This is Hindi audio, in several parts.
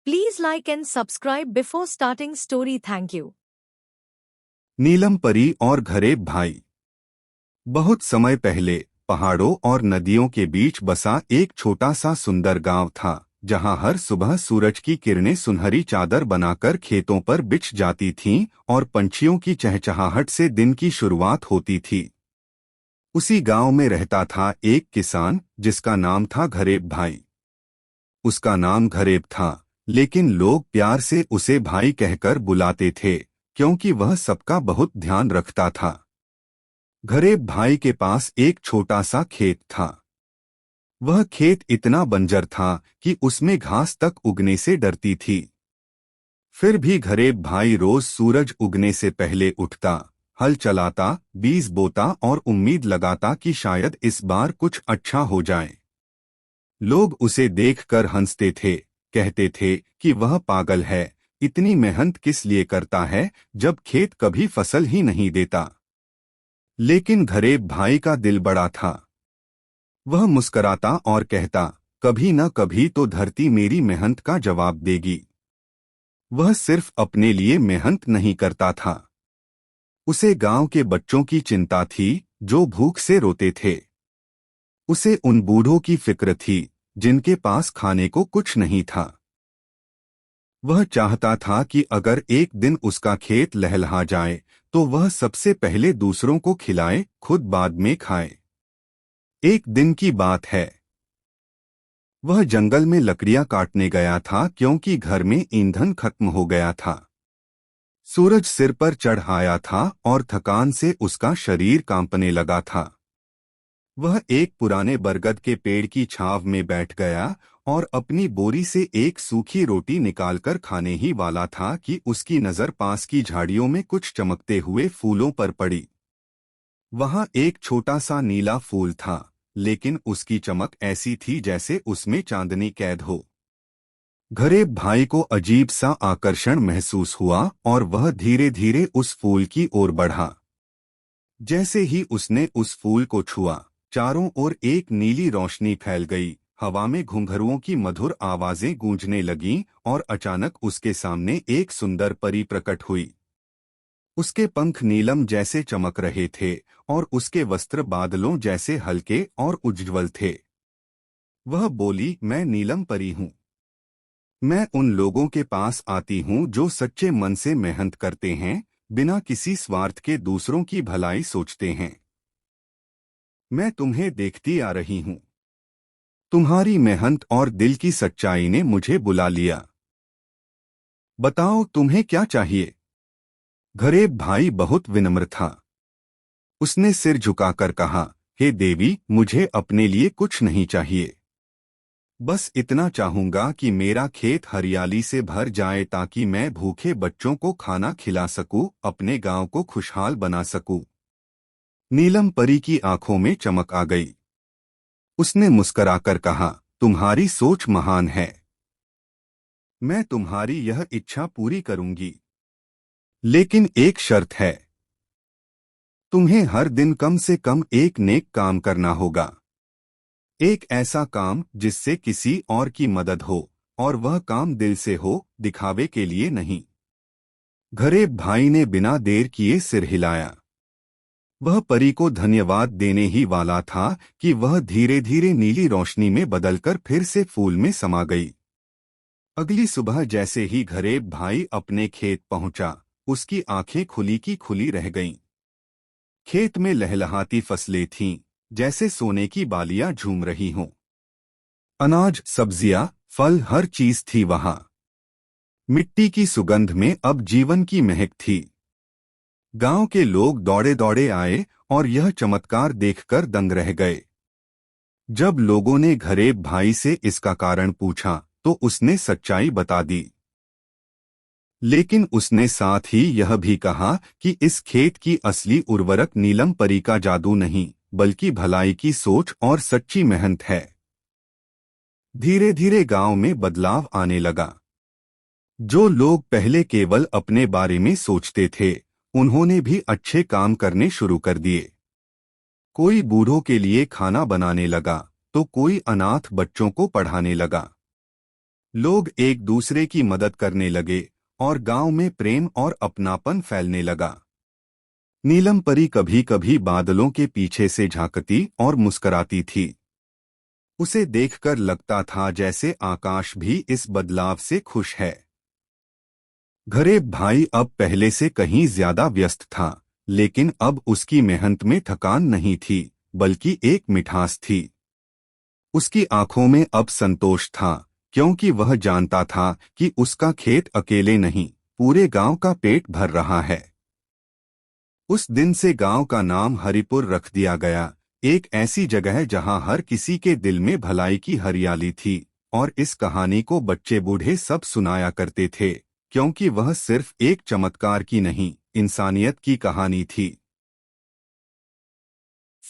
Please like and subscribe before starting story. Thank you. नीलम परी और घरेब भाई। बहुत समय पहले पहाड़ों और नदियों के बीच बसा एक छोटा सा सुंदर गांव था, जहां हर सुबह सूरज की किरणें सुनहरी चादर बनाकर खेतों पर बिछ जाती थीं और पंछियों की चहचहाहट से दिन की शुरुआत होती थी। उसी गांव में रहता था एक किसान जिसका नाम था घरेब भाई। उसका नाम घरेब था, लेकिन लोग प्यार से उसे भाई कहकर बुलाते थे, क्योंकि वह सबका बहुत ध्यान रखता था। घरेब भाई के पास एक छोटा सा खेत था। वह खेत इतना बंजर था कि उसमें घास तक उगने से डरती थी। फिर भी घरेब भाई रोज सूरज उगने से पहले उठता, हल चलाता, बीज बोता और उम्मीद लगाता कि शायद इस बार कुछ अच्छा हो जाए। लोग उसे देखकर हंसते थे, कहते थे कि वह पागल है, इतनी मेहनत किस लिए करता है जब खेत कभी फसल ही नहीं देता। लेकिन घरेब भाई का दिल बड़ा था। वह मुस्कराता और कहता, कभी न कभी तो धरती मेरी मेहनत का जवाब देगी। वह सिर्फ अपने लिए मेहनत नहीं करता था। उसे गांव के बच्चों की चिंता थी जो भूख से रोते थे। उसे उन बूढ़ों की फिक्र थी जिनके पास खाने को कुछ नहीं था। वह चाहता था कि अगर एक दिन उसका खेत लहलहा जाए तो वह सबसे पहले दूसरों को खिलाए, खुद बाद में खाए। एक दिन की बात है। वह जंगल में लकड़ियां काटने गया था क्योंकि घर में ईंधन खत्म हो गया था। सूरज सिर पर चढ़ आया था और थकान से उसका शरीर कांपने लगा था। वह एक पुराने बरगद के पेड़ की छांव में बैठ गया और अपनी बोरी से एक सूखी रोटी निकालकर खाने ही वाला था कि उसकी नजर पास की झाड़ियों में कुछ चमकते हुए फूलों पर पड़ी। वहां एक छोटा सा नीला फूल था, लेकिन उसकी चमक ऐसी थी जैसे उसमें चांदनी कैद हो। घरेब भाई को अजीब सा आकर्षण महसूस हुआ और वह धीरे धीरे उस फूल की ओर बढ़ा। जैसे ही उसने उस फूल को छुआ, चारों ओर एक नीली रोशनी फैल गई, हवा में घुंघरुओं की मधुर आवाजें गूंजने लगीं और अचानक उसके सामने एक सुंदर परी प्रकट हुई। उसके पंख नीलम जैसे चमक रहे थे और उसके वस्त्र बादलों जैसे हल्के और उज्ज्वल थे। वह बोली, मैं नीलम परी हूँ। मैं उन लोगों के पास आती हूँ जो सच्चे मन से मेहनत करते हैं, बिना किसी स्वार्थ के दूसरों की भलाई सोचते हैं। मैं तुम्हें देखती आ रही हूँ। तुम्हारी मेहनत और दिल की सच्चाई ने मुझे बुला लिया। बताओ तुम्हें क्या चाहिए? घरेब भाई बहुत विनम्र था। उसने सिर झुकाकर कहा, हे देवी, मुझे अपने लिए कुछ नहीं चाहिए। बस इतना चाहूंगा कि मेरा खेत हरियाली से भर जाए ताकि मैं भूखे बच्चों को खाना खिला सकूं, अपने गांव को खुशहाल बना सकूं। नीलम परी की आंखों में चमक आ गई। उसने मुस्कराकर कहा, तुम्हारी सोच महान है। मैं तुम्हारी यह इच्छा पूरी करूंगी। लेकिन एक शर्त है। तुम्हें हर दिन कम से कम एक नेक काम करना होगा। एक ऐसा काम जिससे किसी और की मदद हो, और वह काम दिल से हो, दिखावे के लिए नहीं। घरेब भाई ने बिना देर किए सिर हिलाया। वह परी को धन्यवाद देने ही वाला था कि वह धीरे धीरे नीली रोशनी में बदलकर फिर से फूल में समा गई। अगली सुबह जैसे ही घरेब भाई अपने खेत पहुंचा, उसकी आंखें खुली की खुली रह गईं। खेत में लहलहाती फसलें थीं, जैसे सोने की बालियां झूम रही हों। अनाज, सब्जियां, फल, हर चीज थी वहां। मिट्टी की सुगंध में अब जीवन की महक थी। गांव के लोग दौड़े दौड़े आए और यह चमत्कार देखकर दंग रह गए। जब लोगों ने घरेब भाई से इसका कारण पूछा तो उसने सच्चाई बता दी। लेकिन उसने साथ ही यह भी कहा कि इस खेत की असली उर्वरक नीलम परी का जादू नहीं, बल्कि भलाई की सोच और सच्ची मेहनत है। धीरे धीरे गांव में बदलाव आने लगा। जो लोग पहले केवल अपने बारे में सोचते थे, उन्होंने भी अच्छे काम करने शुरू कर दिए। कोई बूढ़ों के लिए खाना बनाने लगा तो कोई अनाथ बच्चों को पढ़ाने लगा। लोग एक दूसरे की मदद करने लगे और गांव में प्रेम और अपनापन फैलने लगा। नीलम परी कभी कभी बादलों के पीछे से झांकती और मुस्कराती थी। उसे देखकर लगता था जैसे आकाश भी इस बदलाव से खुश है। गरीब भाई अब पहले से कहीं ज्यादा व्यस्त था, लेकिन अब उसकी मेहनत में थकान नहीं थी, बल्कि एक मिठास थी। उसकी आंखों में अब संतोष था, क्योंकि वह जानता था कि उसका खेत अकेले नहीं, पूरे गांव का पेट भर रहा है। उस दिन से गांव का नाम हरिपुर रख दिया गया, एक ऐसी जगह जहां हर किसी के दिल में भलाई की हरियाली थी। और इस कहानी को बच्चे बूढ़े सब सुनाया करते थे, क्योंकि वह सिर्फ एक चमत्कार की नहीं, इंसानियत की कहानी थी।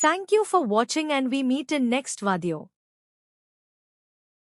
Thank you for watching and we meet in next video.